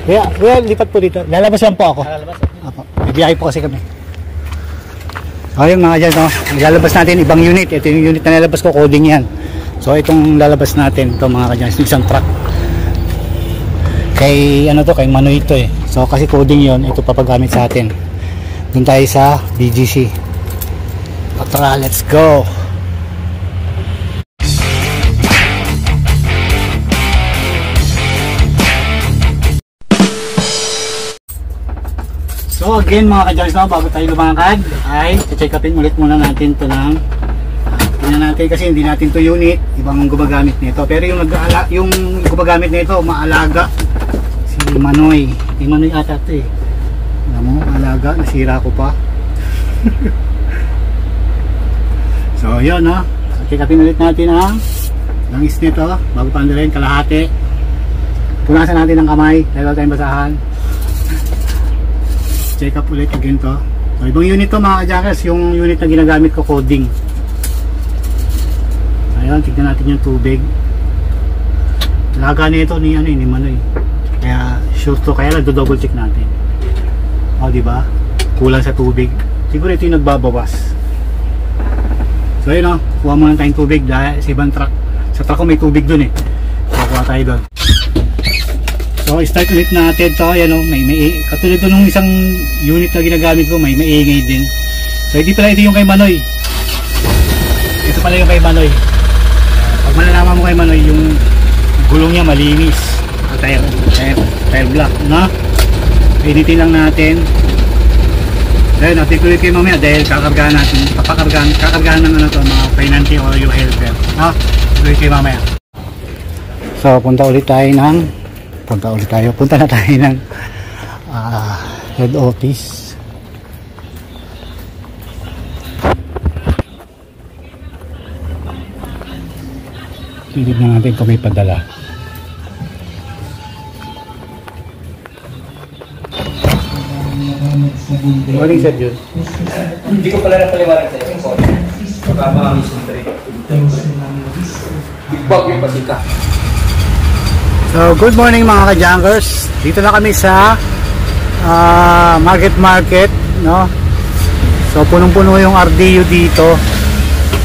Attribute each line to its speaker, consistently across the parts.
Speaker 1: Kuya, lipat po dito. Lalabas lang po ako. Apo. Bibiyahe po kasi kami. So yung mga dyan, no? Lalabas natin ibang unit. Ito yung unit na lalabas ko, coding yan. So itong lalabas natin, ito mga kadyan, isang truck. Kay ano to, kay Manoy ito eh. So kasi coding yon, ito papagamit sa atin. Doon tayo sa BGC. Tara, let's go. So again mga ka-Jars, no, bago tayo lumakad ay check upin ulit muna natin ito ng tingnan natin kasi hindi natin to unit, ibang gumagamit nito. Pero yung gumagamit nito maalaga si Manoy. Si Manoy ata ito eh. Alam mo, maalaga, nasira ko pa. So yun, no, check upin ulit natin ang langis nito bago pa rin kalahati. Punasan natin ang kamay dahil wala tayong basahan. Check up ulit again to. So, ibang unit to mga ka-Jackers, yung unit na ginagamit ko, coding. Ayun, tignan natin yung tubig. Laga nito ni ano, ni Manoy. Kaya sure to, kaya nagdo-double check natin. O, di ba? Kulang sa tubig. Siguro ito yung nagbabawas. So, ayun, kuha muna tayong tubig dahil sa ibang truck. Sa truck ko may tubig dun eh. Kuha tayo dun. So start ulit natin to, ayan o, may katulad ito nung isang unit na ginagamit ko, may maingay din. So hindi pala ito yung kay Manoy. Ito pala yung kay Manoy. Pag malalaman mo kay Manoy, yung gulong niya malinis. Tire black, no? Initin lang natin. Dahil natin ulit kayo mamaya dahil kakargahan natin, kakargahan ng ano to, mga pinanty o yung helper. No? Ulit kayo mamaya. So punta na tayo ng head office. Titignan natin kung may padala. Morning, Sir Jun.
Speaker 2: Hindi ko pala napaliwanag sa iyo. Baka makamisundari. Big-bag yung patika.
Speaker 1: So good morning mga ka-Jankers. Dito na kami sa market, no? So punong-puno yung RDU dito.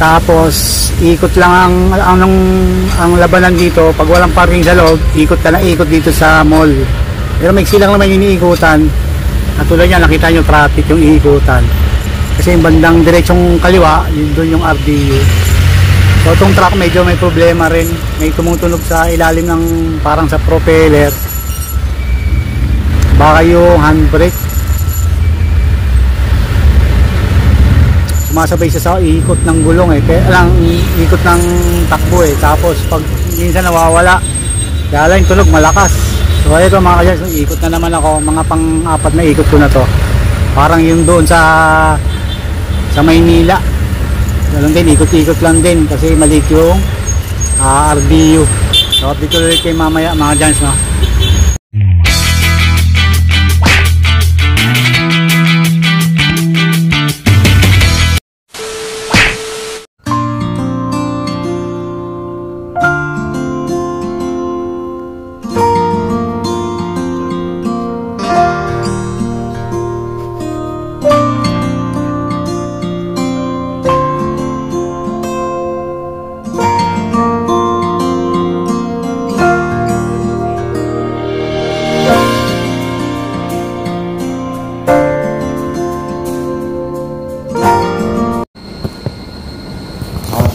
Speaker 1: Tapos ikot lang ang labanan dito. Pag walang parking sa loob, ikot ka na ikot dito sa mall. Pero maiksi lang naman yung iniikutan. At tulad yan, nakita nyo traffic yung iikutan. Kasi yung bandang diretsong kaliwa, yun doon yung RDU. So itong truck medyo may problema rin. May tumutunog sa ilalim ng parang sa propeller. Baka yung handbrake. Sumasabay siya sa ikot ng gulong eh. Kaya ikot ng takbo eh. Tapos pag minsan nawawala, kaya lang yung tunog malakas. So ito mga ka-Jars, ikot na naman ako. Mga pang-apat na ikot ko na to. Parang yung doon sa Maynila. Ganun din, ikot-ikot lang din kasi maliit yung RDU. So dito ulit kayo mamaya mga Jans, no?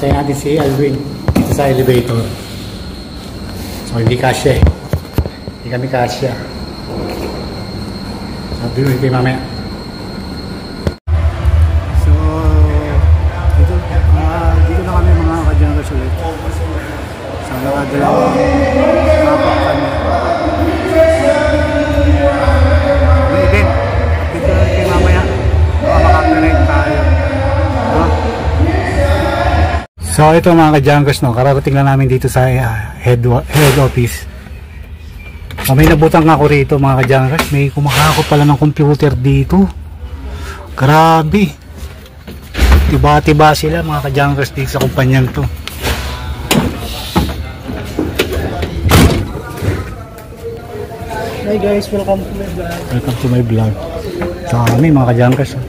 Speaker 1: Tayo natin si Alwin dito sa elevator. So hindi kasya eh. Hindi kami kasya. Sabi mo kayo mamaya. So dito na kami mga ka-Jankers ulit. So nakadalawang mapak kami. May event. Dito na kayo mamaya. Makaka-connect tayo. So ito mga ka-Jankers, no, kararating lang namin dito sa head office. So, may nabutang ako rito mga ka-Jankers, may kumakakot pala ng computer dito. Grabe. Tiba-tiba sila mga ka-Jankers dito sa kumpanyang to.
Speaker 3: Hi guys, welcome to my vlog.
Speaker 1: Welcome to my vlog. Sa kami mga ka-junkers.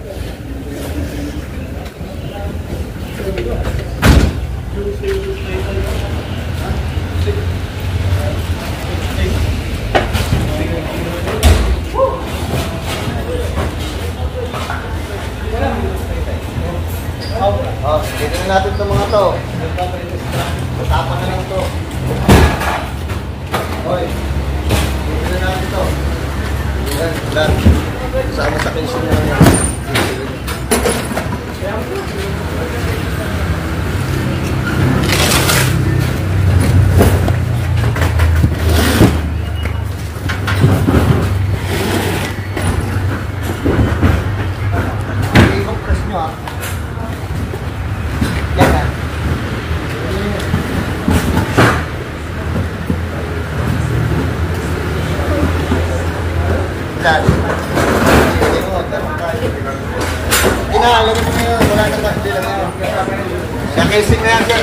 Speaker 3: Dito na natin itong mga to. Tapan na lang to. Hoy, dito na natin to. Yan, lahat. Sama sa pension na lang. Alam mo ngayon, wala na ba? Hindi lang ngayon. Sa casing na yan, sir.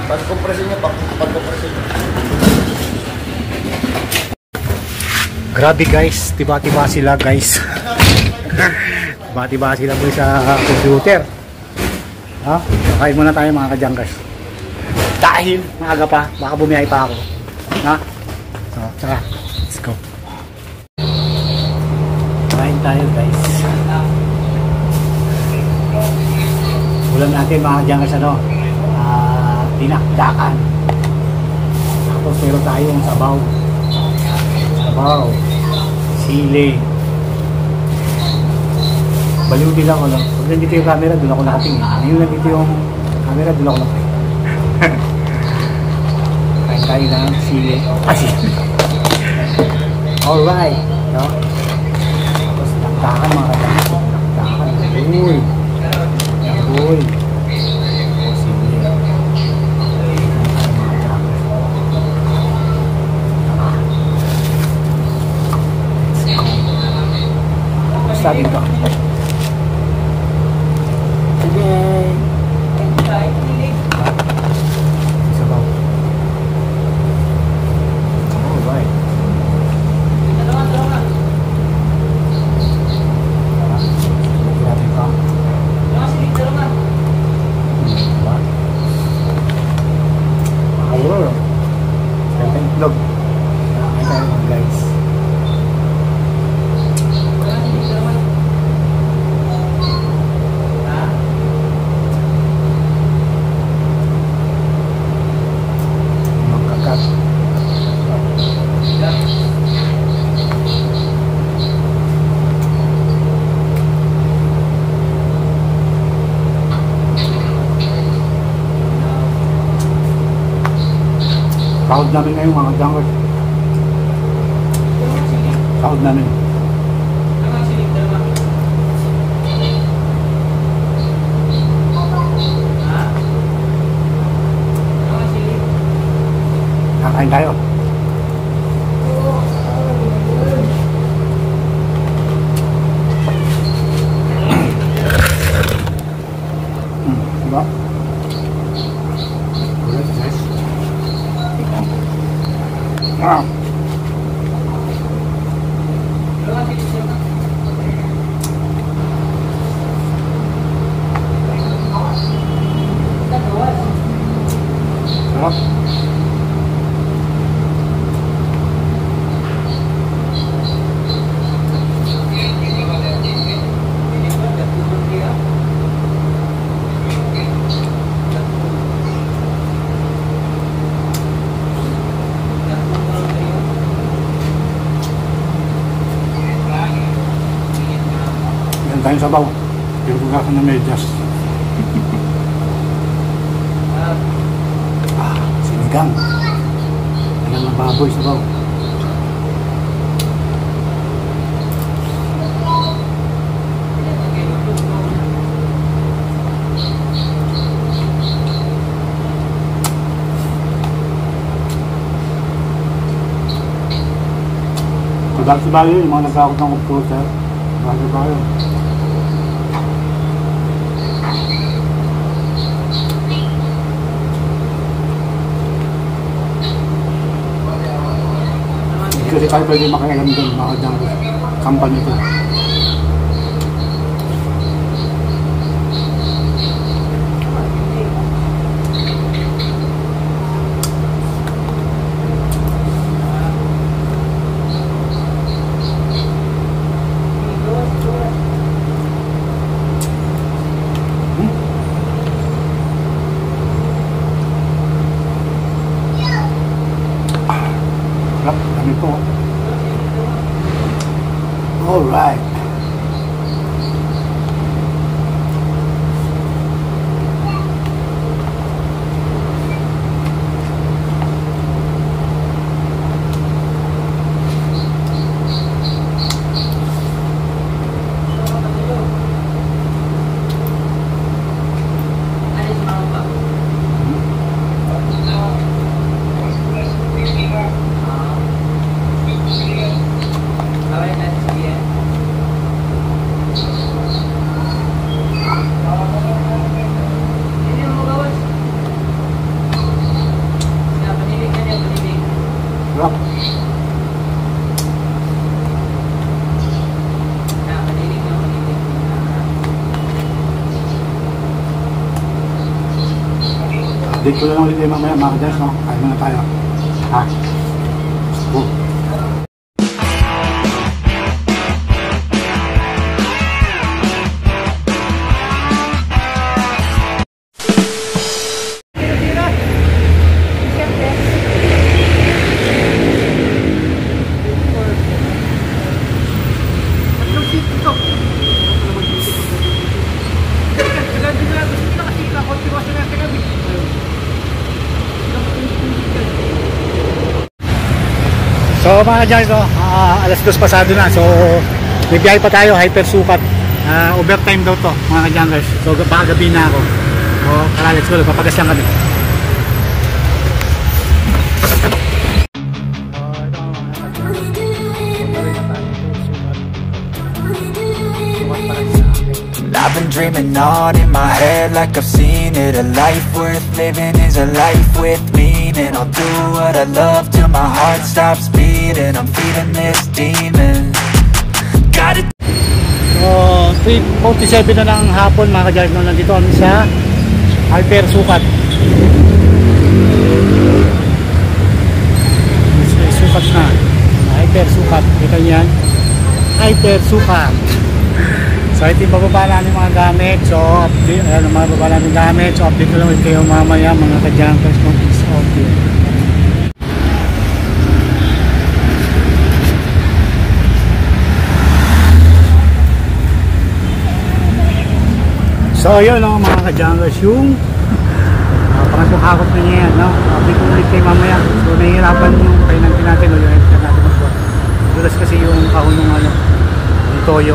Speaker 3: Pag-compression niya, pag-compression niya.
Speaker 1: Grabe guys, tiba-tiba sila guys. Tiba-tiba sila po sa computer. Ha? Kain muna tayo mga ka-junkers. Dahil maaga pa, baka bumiyahe pa ako. Ha? So, tsaka, let's go. Kain tayo guys. Ulam natin mga ka-junkers dinakdakan. Tapos meron tayong sabaw. Sili. Baliw din ako lang. Pag nandito yung camera, doon ako nakatingin. Ngayon nandito yung camera, doon ako nakatingin. Kain tayo ng sili. Sili. Alright. No? Tapos naktakan mga ka-junkers. Naktakan. Uy. Uy. Sabi ko. Okay. Sabaw. Alright. Itlog. Ay tayo mga guys. Sahod namin ngayon mga ka-junkers. Sahod namin. Kakain tayo. Diba? Wow. Tayong sabaw. Pinugasan na medyas. Sinigang. Ayan ang baboy sabaw. Dahil sa bayo, yung mga nagkakot ng computer, dahil sa bayo. Hindi tayo pwede makialam doon, mga jungle. Company ito. Dami po. Alright. Rock. Update ko na lang ulit yung mamaya mga guys, no? Kain muna tayo. Ha? Oh. So mga guys, alas 2 pasado na. So may biyahe pa tayo, hyper sukat. Overtime daw to mga junglers. So baka gabi na ako. So tara, let's go, papagas lang kami.
Speaker 4: I've been dreaming on in my head like I've seen it. A life worth living is a life with meaning. I'll do what I love till my heart stops beating. I'm feeding this demon. Got it.
Speaker 1: So 3:47 na ng hapon mga ka-Jarno. Nandito kami sa hyper sukat. Sukat na. Hyper sukat. Kita niyan. Hyper sukat. So ito yung bababa namin mga gamit. So update, mababa namin gamit. So update ko lang kayo mamaya mga ka-junkers ng peace out here. So yun mga ka-junkers, yung pangatong hakot na niya yan, no? Update ko ulit kayo mamaya. So nahihirapan yung painantin natin o yung natin magbuhat. Dulas kasi yung kahon ng yung toyo.